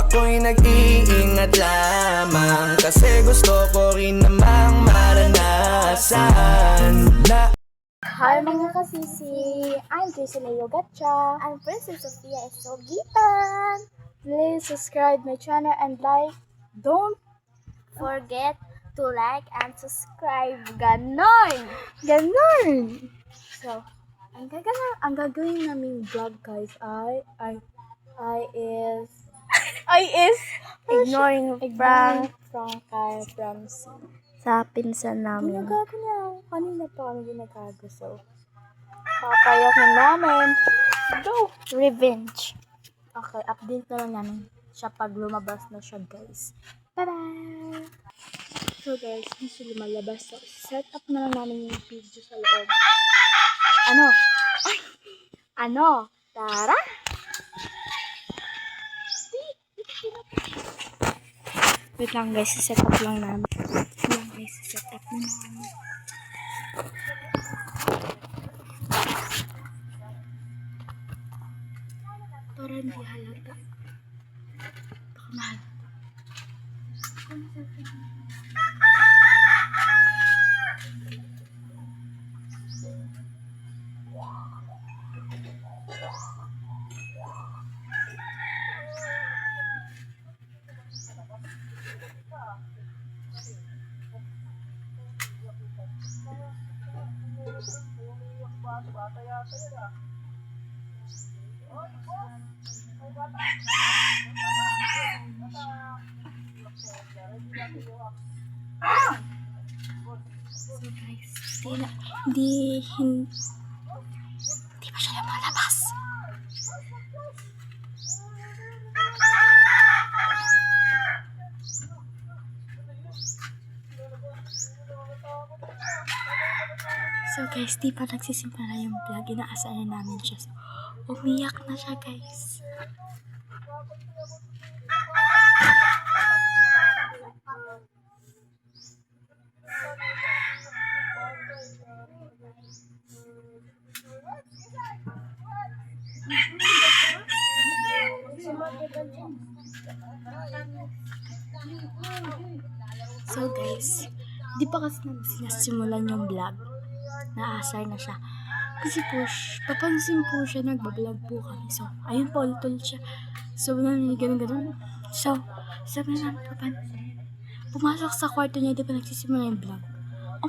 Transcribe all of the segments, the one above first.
ako'y nag-iingat lamang, kasi gusto ko rin namang maranasan na. Hi mga kasisi! I'm Tracy Leo Gatcha. I'm Princess Sofia Esogitan. Please subscribe my channel and like. Don't forget to like and subscribe. Ganon! Ganon! So, ang gagawin naming vlog guys is ignoring prank from sa pinsan namin. Ginagago niya. Kanina pa kami ginagago. So, papayakin namin. Go! Revenge. Okay, update na lang namin siya pag lumabas na siya, guys. Bye-bye! So, guys, hindi siya lumalabas. So, set up na lang namin yung video sa loob. Ano? Ay! Ano? Tara! Wait lang, guys. Set up lang namin. Set up na namin. Para hindi halata. Baka mahal. So guys, hindi pa siya lumalabas. So guys, di pa nagsisimula na yung vlog. Inaasahan na namin siya. So, umiyak na siya guys. So guys, di pa kasi nasimulan yung vlog. Naasar na siya. Kasi po, papansin po siya, nagbablog po kami. So, ayun po, ulit siya. So, ganun. So, sabi na namin papansin. Pumasok sa kwarto niya, di pa nagsisimula yung vlog.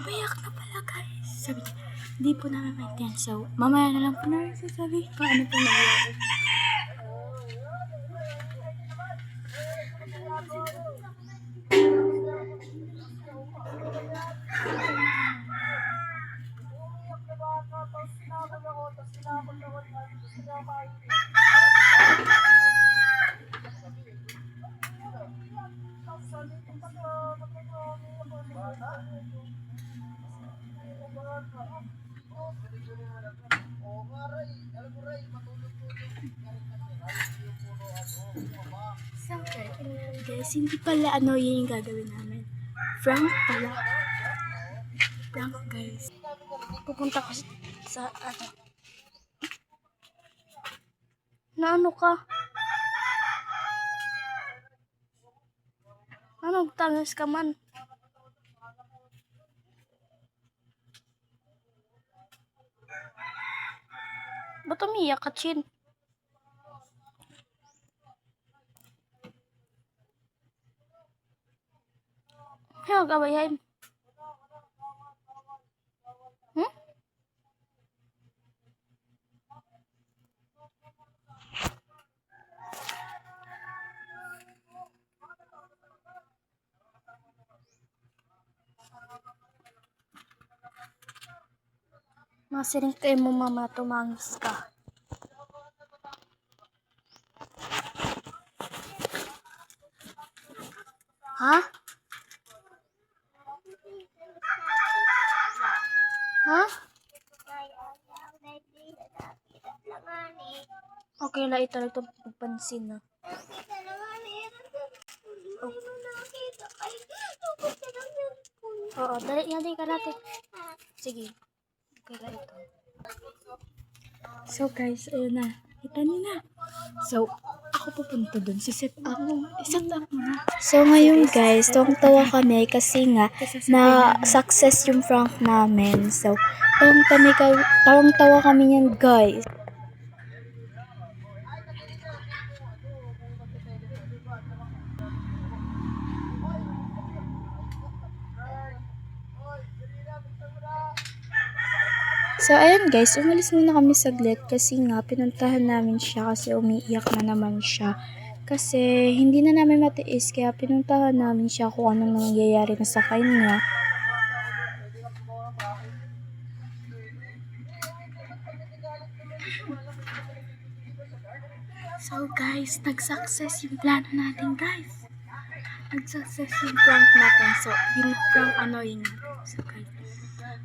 Umayak na pala guys. Sabi niya, di po namin maintindihan. So, mamaya na lang po na sasabi kung ano po nangyayari. So, guys, hindi pala ano yun yung gagawin namin. Prank pala. Prank, guys. Pupunta ko sa ano. Na ano ka? Ano, tangis ka man? Ba't umiyak ka, Chin? Ayaw, gawayain. Masiring kayo mo, mama, tumangis ka. Ha? Ha? Okay lang, ito lang itong pagpansin na. Oo, dali ka natin. Sige. Okay lang ito. So guys, ayun na. Kita niyo na. So, ako ako pupunta dun? Set up mo na. So, ngayon guys, tawang-tawa kami kasi nga na success yung prank namin. So, tawang-tawa kami yan guys. So, ayan guys, umalis muna kami saglit kasi nga pinuntahan namin siya kasi umiiyak na naman siya. Kasi hindi na namin matiis kaya pinuntahan namin siya kung anong nangyayari na sa kanya. So guys, nag-success yung plano natin guys. Nag-success yung prank natin. So, yung prank annoying natin. So guys,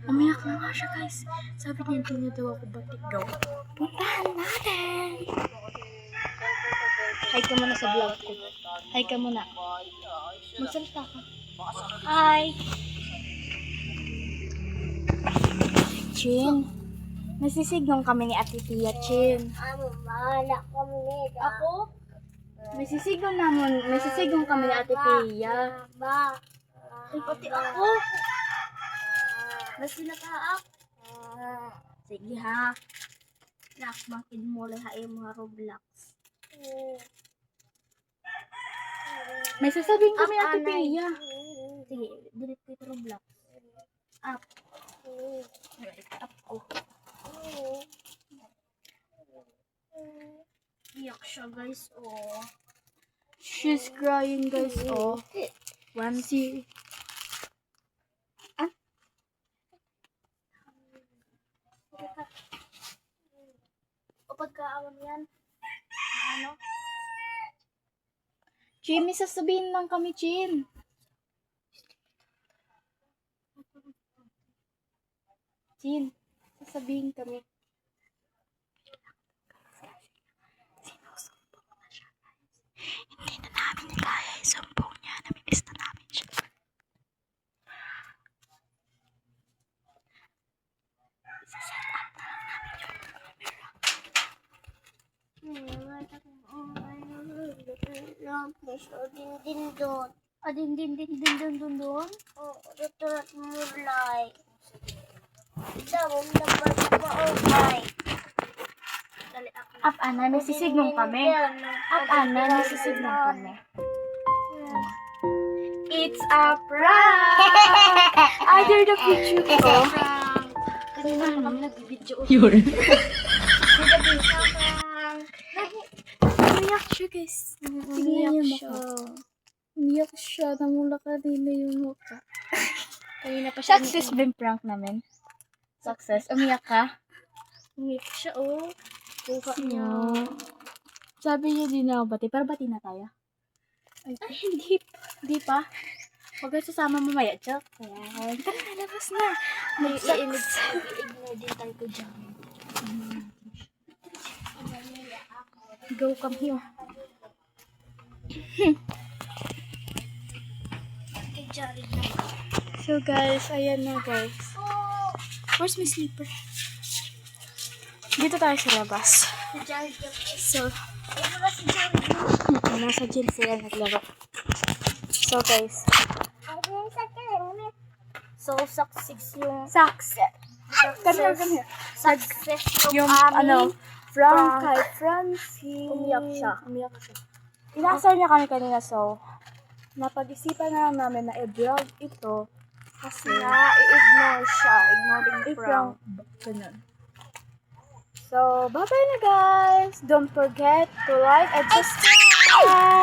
umiyak na nga siya guys. Sabi niya, hindi na daw ako batik daw. Puntahan natin! Hi ka muna sa vlog ko. Hi ka muna. Magsalita ka. Hi! Chin, nasisigong kami ni Ate Tia, Chin. Mahala kami nito. Ako? Nasisigong kami ni Ate Tia. Ba? Ay, pati ako. Mas sinataak. Sige ha. Nak, makid mo lahat yung mga Roblox. May sasabihin kami Ate Pia. Sige, delete ko ito Roblox. Up. Up ko. Iyak siya guys, oh. She's crying guys, oh. One, two. O pagkaawan yan. Ano? Chin, may sasabihin lang kami, Chin. Chin, sasabihin kami. Sinusumbong na siya, guys. Hindi na namin kaya isumbong niya. Namimiss na namin siya. Isa-set up na lang namin yung camera. Din doon. Din doon. Oo, tutulad mo like. Daw, dapat pa okay. Up, Ana, may sisignong kami. Up, Ana, may sisignong kami. It's a prank! Other the picture ko. Kanina pa kami nag-video. Yun. Umiyak siya, guys. Umiyak siya. Umiyak siya. Namula kanina yung mukha. Kanina pa siya. Success ba yung prank namin? Success. Umiyak ka? Umiyak siya, oh. Kuha niya. Sabi niya din na bati. Pero bati na tayo. Ay, hindi pa. Hindi pa? Huwag ka sasama mamaya. Joke. Ayan. Tara na, labas na. May i-ignore din tayo ko dyan. Go, come here. So guys, ayan na guys. Where's my slipper? Dito tayo sa labas. So, nasa gym sila naglaro. So guys. So, success yung... Success. Come here. Success Yung aming prank kay Francie. Umiyak siya. Inasar niya kami kanina, so napag-isipan na lang namin na i-vlog ito kasi i-ignore siya. Ignoring prank. Ganun. So, bye-bye na guys. Don't forget to like and subscribe.